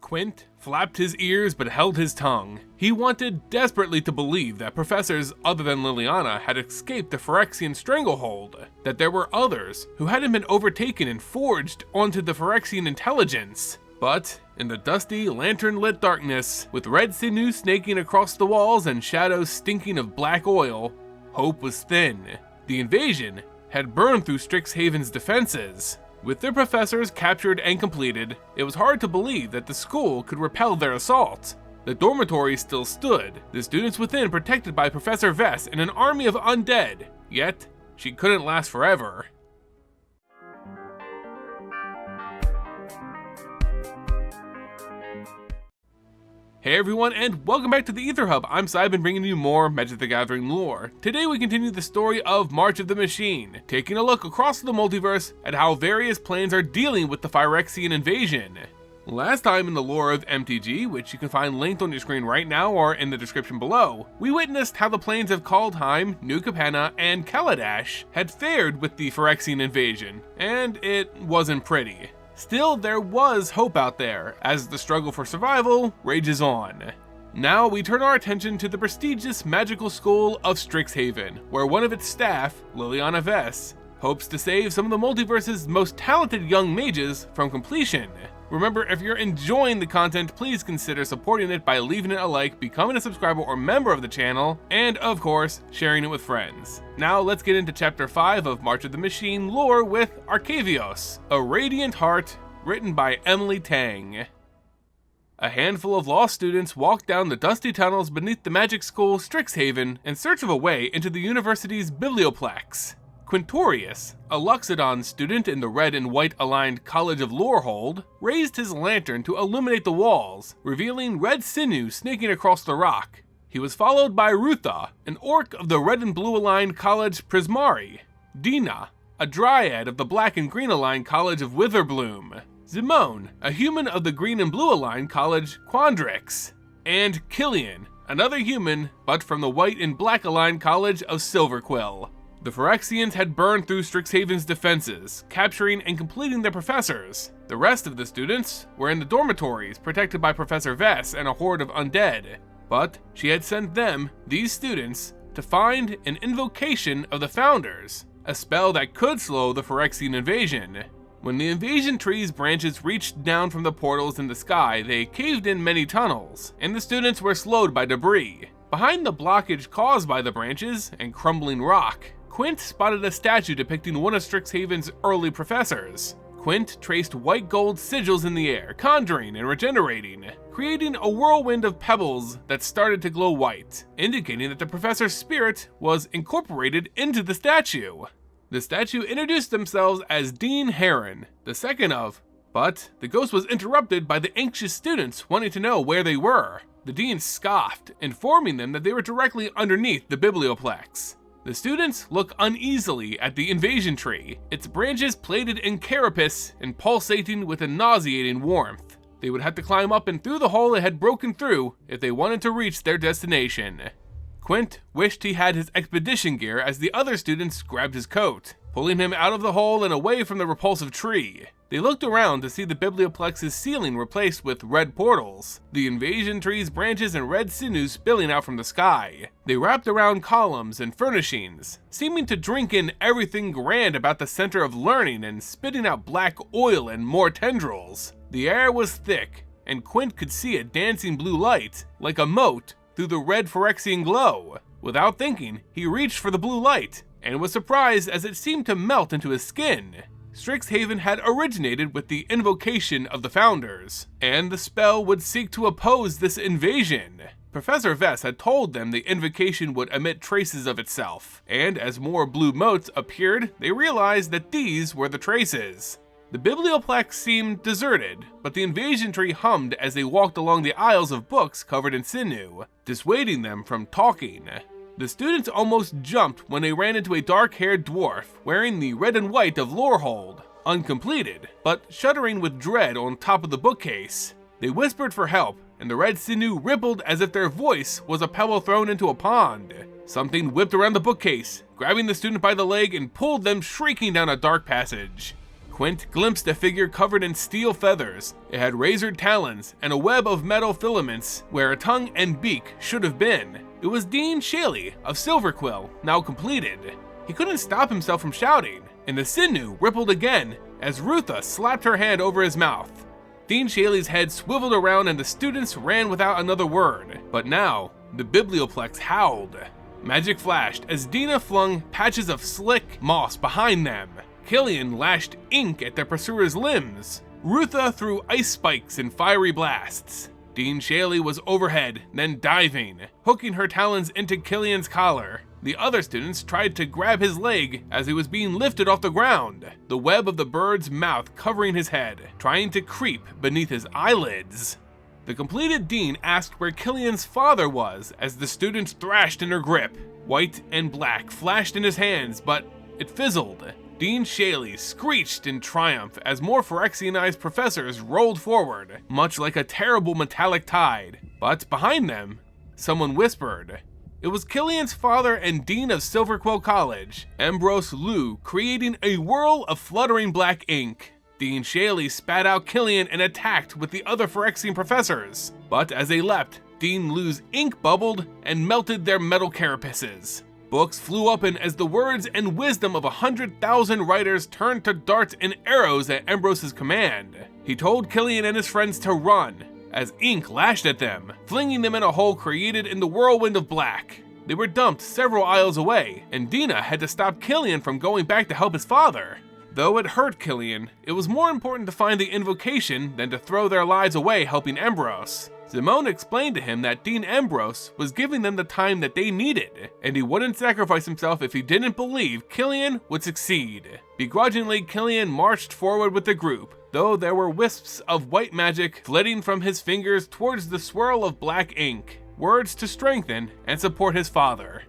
Quint flapped his ears but held his tongue. He wanted desperately to believe that professors other than Liliana had escaped the Phyrexian stranglehold, that there were others who hadn't been overtaken and forged onto the Phyrexian intelligence. But in the dusty, lantern-lit darkness, with red sinew snaking across the walls and shadows stinking of black oil, hope was thin. The invasion had burned through Strixhaven's defenses. With their professors captured and completed, it was hard to believe that the school could repel their assault. The dormitories still stood, the students within protected by Professor Vess and an army of undead, yet she couldn't last forever. Hey everyone, and welcome back to the Ether Hub. I'm Simon, bringing you more Magic the Gathering lore. Today we continue the story of March of the Machine, taking a look across the multiverse at how various planes are dealing with the Phyrexian Invasion. Last time in the lore of MTG, which you can find linked on your screen right now or in the description below, we witnessed how the planes of Kaldheim, New Capenna, and Kaladesh had fared with the Phyrexian Invasion, and it wasn't pretty. Still, there was hope out there, as the struggle for survival rages on. Now we turn our attention to the prestigious magical school of Strixhaven, where one of its staff, Liliana Vess, hopes to save some of the multiverse's most talented young mages from completion. Remember, if you're enjoying the content, please consider supporting it by leaving it a like, becoming a subscriber or member of the channel, and of course, sharing it with friends. Now let's get into Chapter 5 of March of the Machine lore with Arcavios, A Radiant Heart, written by Emily Tang. A handful of law students walk down the dusty tunnels beneath the magic school Strixhaven in search of a way into the university's Biblioplex. Quintorius, a Luxodon student in the red and white aligned College of Lorehold, raised his lantern to illuminate the walls, revealing red sinew snaking across the rock. He was followed by Rutha, an orc of the red and blue aligned College Prismari, Dina, a dryad of the black and green aligned College of Witherbloom, Zimone, a human of the green and blue aligned College Quandrix, and Killian, another human but from the white and black aligned College of Silverquill. The Phyrexians had burned through Strixhaven's defenses, capturing and completing their professors. The rest of the students were in the dormitories, protected by Professor Vess and a horde of undead. But she had sent them, these students, to find an Invocation of the Founders, a spell that could slow the Phyrexian invasion. When the invasion tree's branches reached down from the portals in the sky, they caved in many tunnels, and the students were slowed by debris. Behind the blockage caused by the branches and crumbling rock, Quint spotted a statue depicting one of Strixhaven's early professors. Quint traced white gold sigils in the air, conjuring and regenerating, creating a whirlwind of pebbles that started to glow white, indicating that the professor's spirit was incorporated into the statue. The statue introduced themselves as Dean Heron, the second of, but the ghost was interrupted by the anxious students wanting to know where they were. The dean scoffed, informing them that they were directly underneath the Biblioplex. The students look uneasily at the invasion tree, its branches plated in carapace and pulsating with a nauseating warmth. They would have to climb up and through the hole it had broken through if they wanted to reach their destination. Quint wished he had his expedition gear as the other students grabbed his coat, pulling him out of the hole and away from the repulsive tree. They looked around to see the Biblioplex's ceiling replaced with red portals, the invasion tree's branches and red sinew spilling out from the sky. They wrapped around columns and furnishings, seeming to drink in everything grand about the center of learning and spitting out black oil and more tendrils. The air was thick, and Quint could see a dancing blue light, like a mote, through the red Phyrexian glow. Without thinking, he reached for the blue light, and was surprised as it seemed to melt into his skin. Strixhaven had originated with the Invocation of the Founders, and the spell would seek to oppose this invasion. Professor Vess had told them the Invocation would emit traces of itself, and as more blue motes appeared, they realized that these were the traces. The Biblioplex seemed deserted, but the invasion tree hummed as they walked along the aisles of books covered in sinew, dissuading them from talking. The students almost jumped when they ran into a dark-haired dwarf wearing the red and white of Lorehold, uncompleted, but shuddering with dread on top of the bookcase. They whispered for help, and the red sinew rippled as if their voice was a pebble thrown into a pond. Something whipped around the bookcase, grabbing the student by the leg and pulled them shrieking down a dark passage. Quint glimpsed a figure covered in steel feathers. It had razored talons and a web of metal filaments where a tongue and beak should have been. It was Dean Shaley of Silverquill, now completed. He couldn't stop himself from shouting, and the sinew rippled again as Rutha slapped her hand over his mouth. Dean Shaley's head swiveled around and the students ran without another word. But now, the Biblioplex howled. Magic flashed as Dina flung patches of slick moss behind them. Killian lashed ink at their pursuer's limbs. Rutha threw ice spikes and fiery blasts. Dean Shaley was overhead, then diving, hooking her talons into Killian's collar. The other students tried to grab his leg as he was being lifted off the ground, the web of the bird's mouth covering his head, trying to creep beneath his eyelids. The completed Dean asked where Killian's father was as the students thrashed in her grip. White and black flashed in his hands, but it fizzled. Dean Shaley screeched in triumph as more Phyrexianized professors rolled forward, much like a terrible metallic tide. But behind them, someone whispered. It was Killian's father and Dean of Silverquill College, Ambrose Liu, creating a whirl of fluttering black ink. Dean Shaley spat out Killian and attacked with the other Phyrexian professors. But as they leapt, Dean Liu's ink bubbled and melted their metal carapaces. Books flew open as the words and wisdom of 100,000 writers turned to darts and arrows at Ambrose's command. He told Killian and his friends to run, as ink lashed at them, flinging them in a hole created in the whirlwind of black. They were dumped several aisles away, and Dina had to stop Killian from going back to help his father. Though it hurt Killian, it was more important to find the invocation than to throw their lives away helping Ambrose. Simone explained to him that Dean Ambrose was giving them the time that they needed, and he wouldn't sacrifice himself if he didn't believe Killian would succeed. Begrudgingly, Killian marched forward with the group, though there were wisps of white magic flitting from his fingers towards the swirl of black ink, words to strengthen and support his father.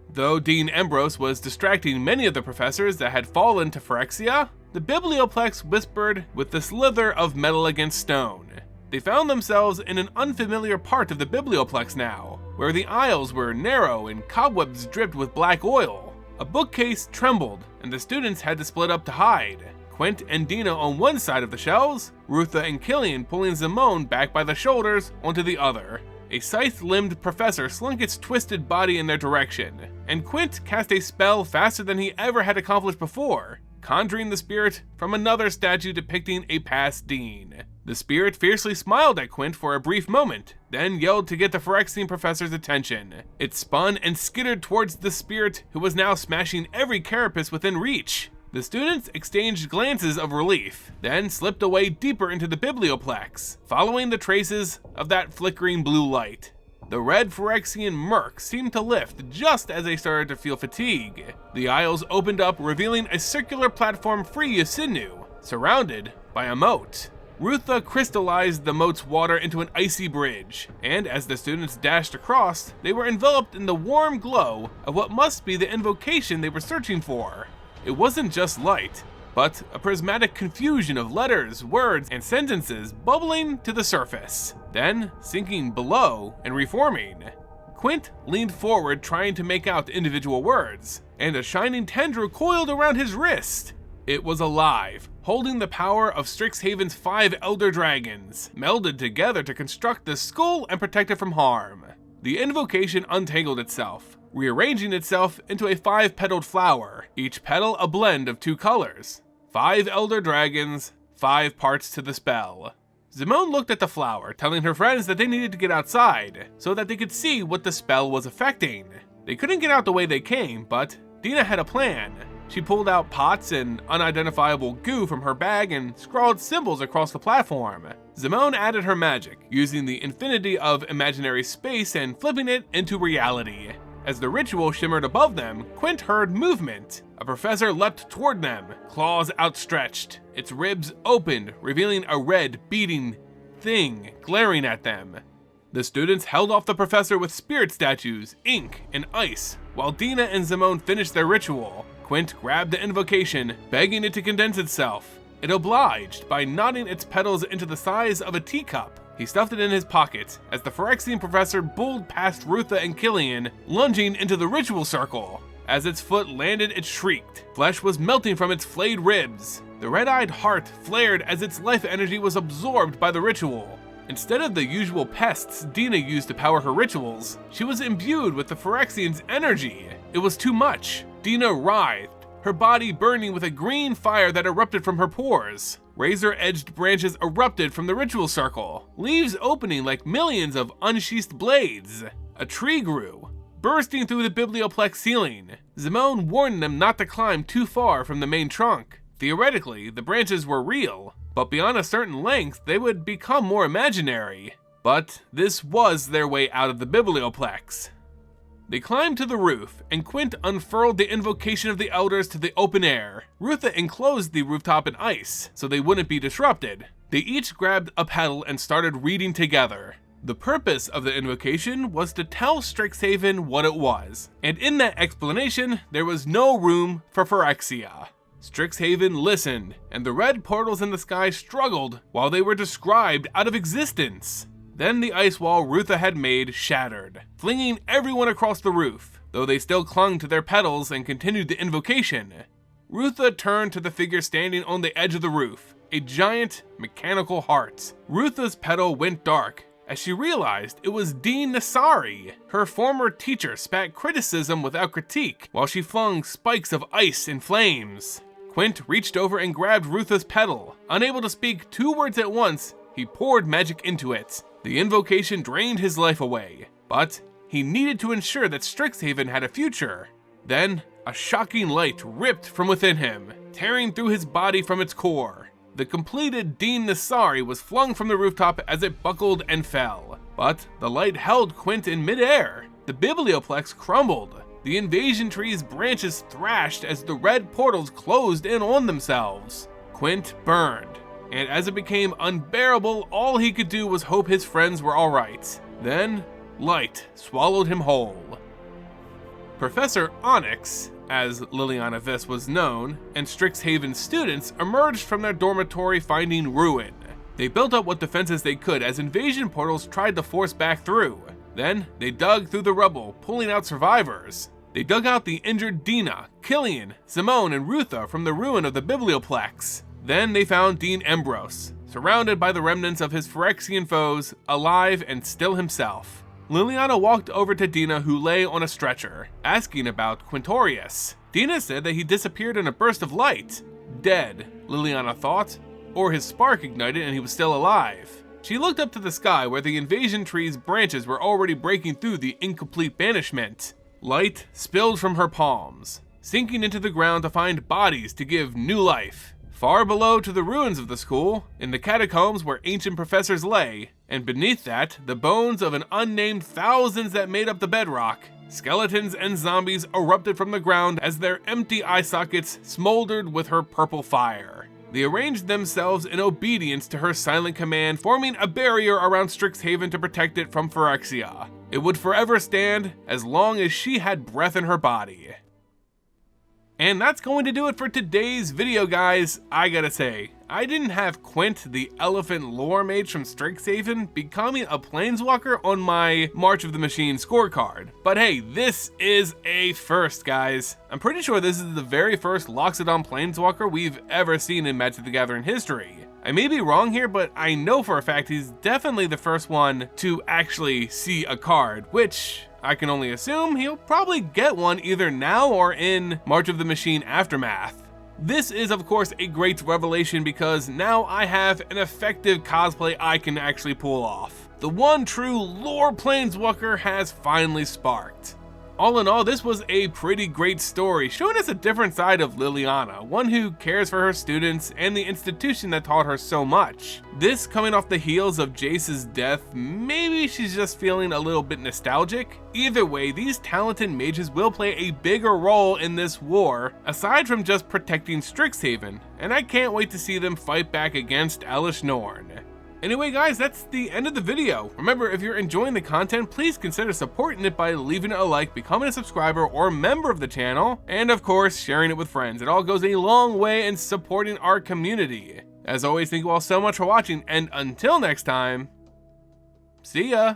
Though Dean Ambrose was distracting many of the professors that had fallen to Phyrexia, the Biblioplex whispered with the slither of metal against stone. They found themselves in an unfamiliar part of the Biblioplex now, where the aisles were narrow and cobwebs dripped with black oil. A bookcase trembled, and the students had to split up to hide. Quint and Dina on one side of the shelves, Rutha and Killian pulling Simone back by the shoulders onto the other. A scythe-limbed professor slunk its twisted body in their direction, and Quint cast a spell faster than he ever had accomplished before, conjuring the spirit from another statue depicting a past Dean. The spirit fiercely smiled at Quint for a brief moment, then yelled to get the Phyrexian professor's attention. It spun and skittered towards the spirit, who was now smashing every carapace within reach. The students exchanged glances of relief, then slipped away deeper into the Biblioplex, following the traces of that flickering blue light. The red Phyrexian murk seemed to lift just as they started to feel fatigue. The aisles opened up, revealing a circular platform free of sinew, surrounded by a moat. Rutha crystallized the moat's water into an icy bridge, and as the students dashed across, they were enveloped in the warm glow of what must be the invocation they were searching for. It wasn't just light, but a prismatic confusion of letters, words, and sentences bubbling to the surface, then sinking below and reforming. Quint leaned forward trying to make out the individual words, and a shining tendril coiled around his wrist. It was alive, holding the power of Strixhaven's 5 elder dragons, melded together to construct the skull and protect it from harm. The invocation untangled itself, rearranging itself into a 5-petaled flower, each petal a blend of 2 colors. 5 elder dragons, 5 parts to the spell. Simone looked at the flower, telling her friends that they needed to get outside, so that they could see what the spell was affecting. They couldn't get out the way they came, but Dina had a plan. She pulled out pots and unidentifiable goo from her bag and scrawled symbols across the platform. Simone added her magic, using the infinity of imaginary space and flipping it into reality. As the ritual shimmered above them, Quint heard movement. A professor leapt toward them, claws outstretched. Its ribs opened, revealing a red, beating thing glaring at them. The students held off the professor with spirit statues, ink, and ice, while Dina and Simone finished their ritual. Quint grabbed the invocation, begging it to condense itself. It obliged by knotting its petals into the size of a teacup. He stuffed it in his pocket as the Phyrexian professor bowled past Rutha and Killian, lunging into the ritual circle. As its foot landed, it shrieked. Flesh was melting from its flayed ribs. The red-eyed heart flared as its life energy was absorbed by the ritual. Instead of the usual pests Dina used to power her rituals, she was imbued with the Phyrexian's energy. It was too much. Dina writhed, her body burning with a green fire that erupted from her pores. Razor-edged branches erupted from the ritual circle, leaves opening like millions of unsheathed blades. A tree grew, bursting through the Biblioplex ceiling. Simone warned them not to climb too far from the main trunk. Theoretically, the branches were real, but beyond a certain length, they would become more imaginary. But this was their way out of the Biblioplex. They climbed to the roof, and Quint unfurled the Invocation of the Elders to the open air. Rutha enclosed the rooftop in ice, so they wouldn't be disrupted. They each grabbed a petal and started reading together. The purpose of the invocation was to tell Strixhaven what it was, and in that explanation, there was no room for Phyrexia. Strixhaven listened, and the red portals in the sky struggled while they were described out of existence. Then the ice wall Rutha had made shattered, flinging everyone across the roof, though they still clung to their petals and continued the invocation. Rutha turned to the figure standing on the edge of the roof, a giant, mechanical heart. Rutha's petal went dark as she realized it was Dean Nassari. Her former teacher spat criticism without critique while she flung spikes of ice and flames. Quint reached over and grabbed Rutha's petal. Unable to speak 2 words at once, he poured magic into it. The invocation drained his life away, but he needed to ensure that Strixhaven had a future. Then, a shocking light ripped from within him, tearing through his body from its core. The completed Dean Nassari was flung from the rooftop as it buckled and fell, but the light held Quint in midair. The Biblioplex crumbled. The invasion tree's branches thrashed as the red portals closed in on themselves. Quint burned, and as it became unbearable, all he could do was hope his friends were alright. Then, light swallowed him whole. Professor Onyx, as Liliana Vess was known, and Strixhaven students emerged from their dormitory finding ruin. They built up what defenses they could as invasion portals tried to force back through. Then, they dug through the rubble, pulling out survivors. They dug out the injured Dina, Killian, Simone, and Rutha from the ruin of the Biblioplex. Then they found Dean Ambrose, surrounded by the remnants of his Phyrexian foes, alive and still himself. Liliana walked over to Dina, who lay on a stretcher, asking about Quintorius. Dina said that he disappeared in a burst of light. Dead, Liliana thought, or his spark ignited and he was still alive. She looked up to the sky where the invasion tree's branches were already breaking through the incomplete banishment. Light spilled from her palms, sinking into the ground to find bodies to give new life. Far below to the ruins of the school, in the catacombs where ancient professors lay, and beneath that, the bones of an unnamed thousands that made up the bedrock. Skeletons and zombies erupted from the ground as their empty eye sockets smoldered with her purple fire. They arranged themselves in obedience to her silent command, forming a barrier around Strixhaven to protect it from Phyrexia. It would forever stand as long as she had breath in her body. And that's going to do it for today's video, guys. I gotta say, I didn't have Quint, the elephant lore mage from Strixhaven, becoming a planeswalker on my March of the Machine scorecard. But hey, this is a first, guys. I'm pretty sure this is the very first Loxodon planeswalker we've ever seen in Magic the Gathering history. I may be wrong here, but I know for a fact he's definitely the first one to actually see a card, which I can only assume he'll probably get one either now or in March of the Machine Aftermath. This is of course a great revelation because now I have an effective cosplay I can actually pull off. The one true lore planeswalker has finally sparked. All in all, this was a pretty great story, showing us a different side of Liliana, one who cares for her students and the institution that taught her so much. This coming off the heels of Jace's death, maybe she's just feeling a little bit nostalgic. Either way, these talented mages will play a bigger role in this war, aside from just protecting Strixhaven, and I can't wait to see them fight back against Elesh Norn. Anyway guys, that's the end of the video. Remember, if you're enjoying the content, please consider supporting it by leaving a like, becoming a subscriber or member of the channel, and of course, sharing it with friends. It all goes a long way in supporting our community. As always, thank you all so much for watching, and until next time, see ya!